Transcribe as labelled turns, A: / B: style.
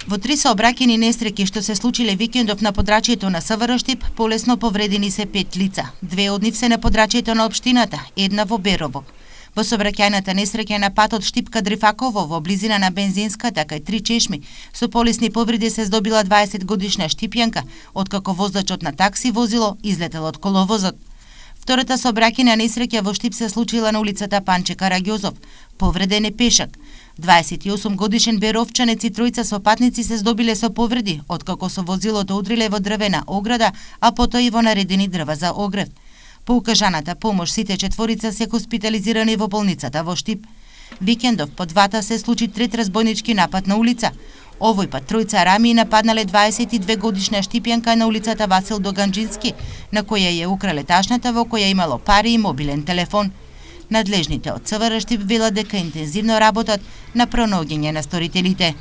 A: Во 3 сообраќајни несреќи што се случиле викендов на подрачјето на СВР Штип, полесно повредени се 5 лица. 2 од нив се на подрачјето на општината, една во Берово. Во сообраќајната несреќа на патот Штип Кадрифаково во близина на бензинската кај 3 чешми, со полесни повреди се здобила 20 годишна штипјанка, откако воздачот на такси возило излетел од коловозот. Втората сообраќајна несреќа во Штип се случила на улицата Панче Караѓозов. Повреден е пешак. 28 годишен беровчанец и тројца со патници се здобиле со повреди, откако со возилото удриле во дрвена ограда, а потоа и во наредени дрва за огрев. По укажаната помош, сите четворица се хоспитализирани во болницата во Штип. Викендов по двата се случи трет разбойнички напад на улица. Овој пат тројца рамии нападнале 22 годишна штипјанка на улицата Васил Доганџински, на која ја украле ташната во која имало пари и мобилен телефон. Надлежните од СВР Штип велат дека интензивно работат на пронаоѓање на сторителите.